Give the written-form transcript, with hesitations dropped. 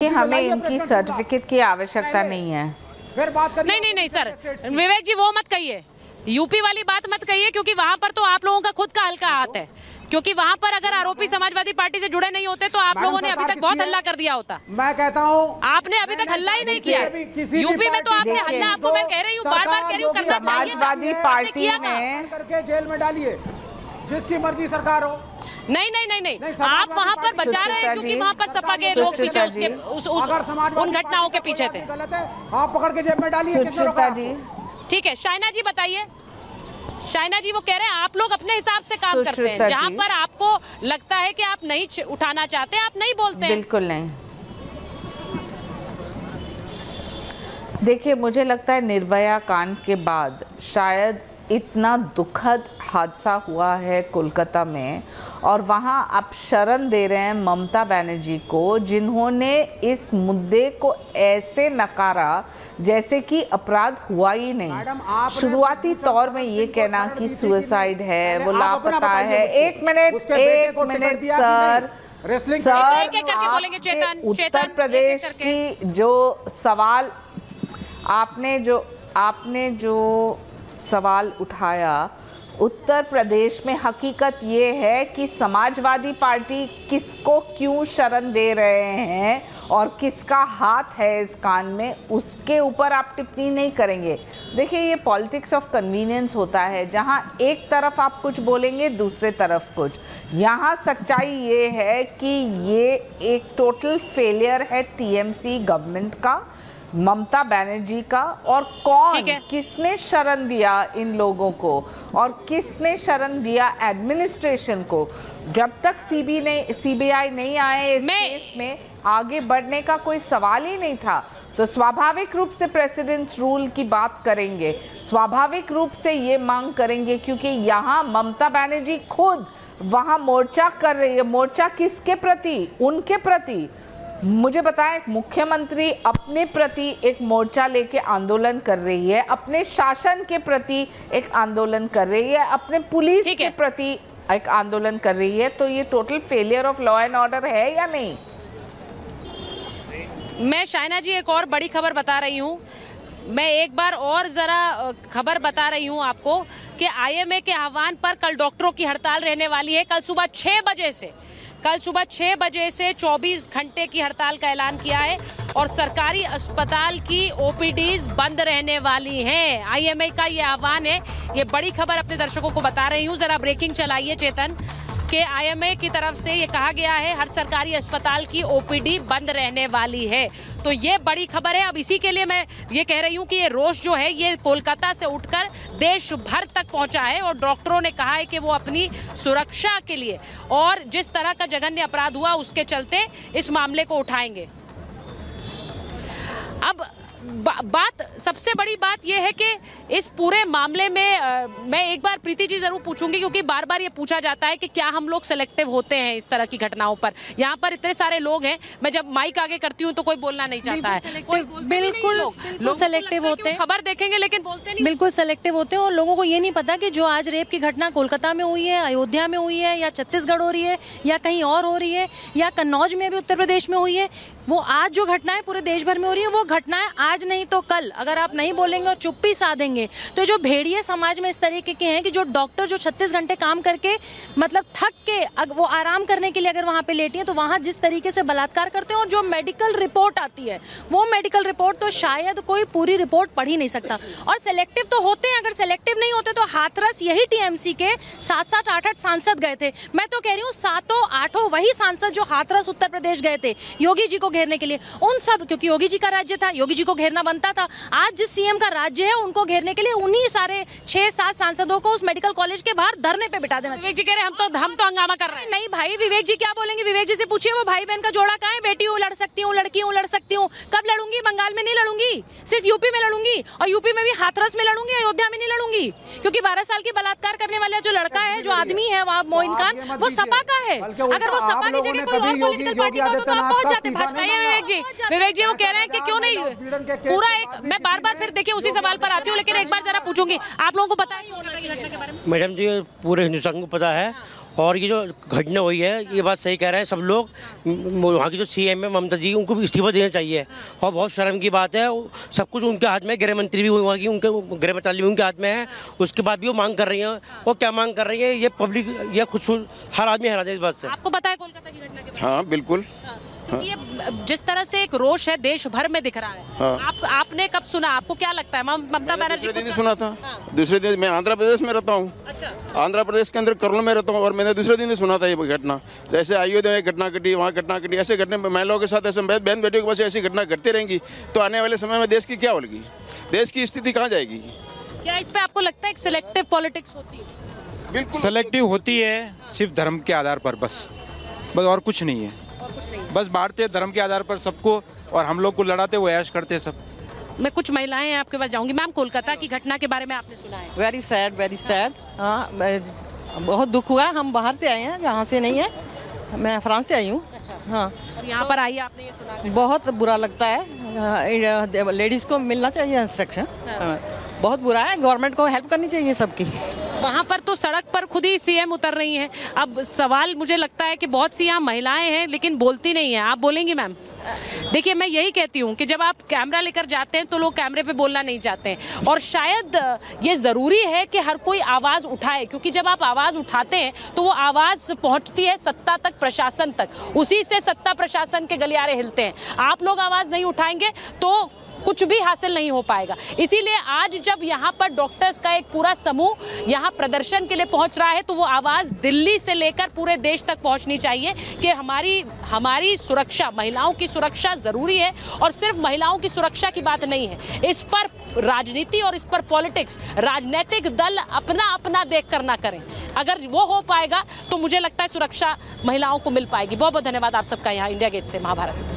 कि हमें इनकी सर्टिफिकेट की आवश्यकता नहीं है। फिर बात नहीं सर, विवेक जी वो मत कहिए, यूपी वाली बात मत कहिए, क्योंकि वहाँ पर तो आप लोगों का खुद का हल्का हाथ है। क्योंकि वहाँ पर अगर आरोपी समाजवादी पार्टी से जुड़े नहीं होते तो आप लोगों ने अभी तक बहुत हल्ला कर दिया होता। मैं कहता हूँ आपने अभी तक हल्ला ही नहीं किया। यूपी में तो आपने हल्ला, आपको मैं कह रही हूँ, बार बार कह रही हूँ, करना चाहिए। समाजवादी पार्टी ने करके जेल में डालिए, जिसकी मर्जी सरकार हो। नहीं, आप वहाँ पर बचा रहे हैं क्योंकि वहाँ पर सपा के लोग पीछे उसके उन घटनाओं के पीछे थे। आप पकड़ के जेल में डालिए। ठीक है, शाइना जी बताइए। शाइना जी वो कह रहे हैं आप लोग अपने हिसाब से काम करते हैं, जहाँ पर आपको लगता है कि आप नहीं उठाना चाहते आप नहीं बोलते हैं। बिल्कुल नहीं। देखिए, मुझे लगता है निर्भया कांड के बाद शायद इतना दुखद हादसा हुआ है कोलकाता में, और वहाँ आप शरण दे रहे हैं ममता बनर्जी को, जिन्होंने इस मुद्दे को ऐसे नकारा जैसे कि अपराध हुआ ही नहीं। शुरुआती तौर में ये कहना कि सुसाइड है, वो लापता है। एक मिनट सर, उत्तर प्रदेश की जो सवाल आपने जो सवाल उठाया, उत्तर प्रदेश में हकीकत ये है कि समाजवादी पार्टी किसको क्यों शरण दे रहे हैं और किसका हाथ है इस कांड में, उसके ऊपर आप टिप्पणी नहीं करेंगे। देखिए, ये पॉलिटिक्स ऑफ कन्वीनियंस होता है, जहां एक तरफ आप कुछ बोलेंगे दूसरे तरफ कुछ। यहाँ सच्चाई ये है कि ये एक टोटल फेलियर है टीएमसी गवर्नमेंट का, ममता बनर्जी का, और किसने शरण दिया इन लोगों को और किसने शरण दिया एडमिनिस्ट्रेशन को। जब तक सीबीआई नहीं आए इस केस में आगे बढ़ने का कोई सवाल ही नहीं था। तो स्वाभाविक रूप से प्रेसिडेंट्स रूल की बात करेंगे, स्वाभाविक रूप से ये मांग करेंगे, क्योंकि यहाँ ममता बनर्जी खुद वहाँ मोर्चा कर रही है। मोर्चा किसके प्रति? उनके प्रति। मुझे बताएं, मुख्यमंत्री अपने प्रति एक मोर्चा लेके आंदोलन कर रही है, अपने शासन के प्रति एक आंदोलन कर रही है, अपने पुलिस के प्रति एक आंदोलन कर रही है। तो ये total failure of law and order है या नहीं? मैं शाइना जी एक और बड़ी खबर बता रही हूँ। मैं एक बार और जरा खबर बता रही हूँ आपको कि आईएमए के आह्वान पर कल डॉक्टरों की हड़ताल रहने वाली है। कल सुबह 6 बजे से 24 घंटे की हड़ताल का ऐलान किया है और सरकारी अस्पताल की ओपीडीज बंद रहने वाली हैं। आईएमए का ये आह्वान है। ये बड़ी खबर अपने दर्शकों को बता रही हूँ। जरा ब्रेकिंग चलाइए चेतन, कि आईएमए की तरफ से ये कहा गया है हर सरकारी अस्पताल की ओपीडी बंद रहने वाली है। तो ये बड़ी खबर है। अब इसी के लिए मैं ये कह रही हूँ कि ये रोष जो है ये कोलकाता से उठकर देश भर तक पहुंचा है और डॉक्टरों ने कहा है कि वो अपनी सुरक्षा के लिए और जिस तरह का जघन्य अपराध हुआ उसके चलते इस मामले को उठाएंगे। अब सबसे बड़ी बात यह है कि इस पूरे मामले में मैं एक बार प्रीति जी जरूर पूछूंगी, क्योंकि बार बार ये पूछा जाता है कि क्या हम लोग सेलेक्टिव होते हैं इस तरह की घटनाओं पर। यहाँ पर इतने सारे लोग हैं, मैं जब माइक आगे करती हूँ तो कोई बोलना नहीं चाहता है। बिल्कुल लोग सेलेक्टिव होते हैं, खबर देखेंगे लेकिन बोलते नहीं। बिल्कुल सेलेक्टिव होते हैं और लोगों को ये नहीं पता कि जो आज रेप की घटना कोलकाता में हुई है, अयोध्या में हुई है, या छत्तीसगढ़ हो रही है, या कहीं और हो रही है, या कन्नौज में भी उत्तर प्रदेश में हुई है, वो आज जो घटनाएं पूरे देश भर में हो रही है वो घटनाएं आज नहीं तो कल अगर आप नहीं बोलेंगे और चुप्पी साधेंगे तो जो भेड़िए समाज में इस तरीके के हैं कि जो डॉक्टर जो 36 घंटे काम करके मतलब थक के वो आराम करने के लिए अगर वहाँ पे लेटी हैं तो वहाँ जिस तरीके से बलात्कार करते हैं और जो मेडिकल रिपोर्ट आती है वो मेडिकल रिपोर्ट तो शायद कोई पूरी रिपोर्ट पढ़ ही नहीं सकता। और सेलेक्टिव तो होते हैं, अगर सेलेक्टिव नहीं होते तो हाथरस यही टीएमसी के 7-7, 8-8 सांसद गए थे। मैं तो कह रही हूँ 7-8 वही सांसद जो हाथरस उत्तर प्रदेश गए थे योगी जी को घेरने के लिए, उन सब, क्योंकि योगी जी का राज्य था, योगी जी को घेरना बनता था। आज जिस सीएम का राज्य है उनको घेरने के लिए उन्हीं सारे 6-7 सांसदों को उस मेडिकल कॉलेज के बाहर धरने पे बिठा देना चाहिए। विवेक जी कह रहे हैं हम तो हंगामा कर रहे हैं। नहीं भाई, विवेक जी क्या बोलेंगे? विवेक जी से पूछिए वो भाई बहन का जोड़ा कहाँ है? बेटी हूँ लड़ सकती हूँ, लड़की हूँ लड़ सकती हूँ। कब लड़ूंगी? बंगाल में नहीं लड़ूंगी, सिर्फ यूपी में लड़ूंगी, और यूपी में भी हाथरस में लड़ूंगी, अयोध्या में नहीं लड़ूंगी, क्योंकि 12 साल की बलात्कार करने वाला जो लड़का है, जो आदमी है वहाँ मोइन खान, वो सपा का है। अगर वो सपा की जगह कोई और पॉलिटिकल पार्टी का तो आप पहुंच जाते भाजपा। विवेक जी वो कह रहे हैं कि क्यों नहीं पूरा एक, मैं बार बार फिर देखिए उसी सवाल पर आती हूँ, लेकिन एक बार जरा पूछूंगी, आप लोगों को पता है घटना के बारे में? मैडम जी पूरे हिंदुस्तान को पता है और ये जो घटना हुई है ये बात सही कह रहे हैं सब लोग। वहाँ की जो CM है ममता जी, उनको भी इस्तीफा देना चाहिए और बहुत शर्म की बात है। सब कुछ उनके हाथ में, गृह मंत्री भी वहाँ की, उनके गृह मंत्रालय भी उनके हाथ में है। उसके बाद भी वो मांग कर रही हैं। वो क्या मांग कर रही है ये पब्लिक या खुद हर आदमी हैरान है इस बात से। आपको पता है कोलकाता की घटना के बारे में? हाँ बिल्कुल। क्योंकि ये जिस तरह से एक रोष है देश भर में दिख रहा है। हाँ। आपने कब सुना? आपको क्या लगता है? ममता बनर्जी दूसरे दिन सुना था। दूसरे दिन मैं आंध्र प्रदेश में रहता हूँ। अच्छा। आंध्र प्रदेश के अंदर कर्नूल में रहता हूँ और मैंने दूसरे दिन ही सुना था ये घटना। जैसे अयोध्या में घटना घटी, वहाँ घटना घटी, ऐसे घटने महिलाओं के साथ ऐसे बहन बेटियों के पास ऐसी घटना घटती रहेंगी तो आने वाले समय में देश की क्या होगी, देश की स्थिति कहाँ जाएगी? क्या इस पे आपको लगता है एक सिलेक्टिव पॉलिटिक्स होती है? बिल्कुल सेलेक्टिव होती है सिर्फ धर्म के आधार पर, बस और कुछ नहीं है। बस बांटते धर्म के आधार पर सबको और हम लोग को लड़ाते वो ऐश करते सब। मैं कुछ महिलाएं हैं आपके पास जाऊंगी। मैम, कोलकाता की घटना के बारे में आपने सुना है? Very sad. हाँ, बहुत दुख हुआ। हम बाहर से आए हैं, जहाँ से नहीं है, मैं फ्रांस से आई हूँ। अच्छा। हाँ, और यहाँ पर आइए, आपने ये सुना है? बहुत बुरा लगता है। लेडीज़ को मिलना चाहिए इंस्ट्रक्शन। बहुत बुरा है, गवर्नमेंट को हेल्प करनी चाहिए सबकी। वहाँ पर तो सड़क पर खुद ही CM उतर रही हैं। अब सवाल मुझे लगता है कि बहुत सी यहाँ महिलाएं हैं लेकिन बोलती नहीं हैं। आप बोलेंगी मैम? देखिए, मैं यही कहती हूँ कि जब आप कैमरा लेकर जाते हैं तो लोग कैमरे पे बोलना नहीं चाहते हैं और शायद ये ज़रूरी है कि हर कोई आवाज़ उठाए, क्योंकि जब आप आवाज़ उठाते हैं तो वो आवाज़ पहुँचती है सत्ता तक, प्रशासन तक। उसी से सत्ता प्रशासन के गलियारे हिलते हैं। आप लोग आवाज़ नहीं उठाएंगे तो कुछ भी हासिल नहीं हो पाएगा। इसीलिए आज जब यहाँ पर डॉक्टर्स का एक पूरा समूह यहाँ प्रदर्शन के लिए पहुँच रहा है तो वो आवाज़ दिल्ली से लेकर पूरे देश तक पहुँचनी चाहिए कि हमारी सुरक्षा, महिलाओं की सुरक्षा ज़रूरी है। और सिर्फ महिलाओं की सुरक्षा की बात नहीं है, इस पर राजनीति और इस पर पॉलिटिक्स, राजनीतिक दल अपना अपना देख कर ना करें। अगर वो हो पाएगा तो मुझे लगता है सुरक्षा महिलाओं को मिल पाएगी। बहुत बहुत धन्यवाद आप सबका यहाँ इंडिया गेट से महाभारत।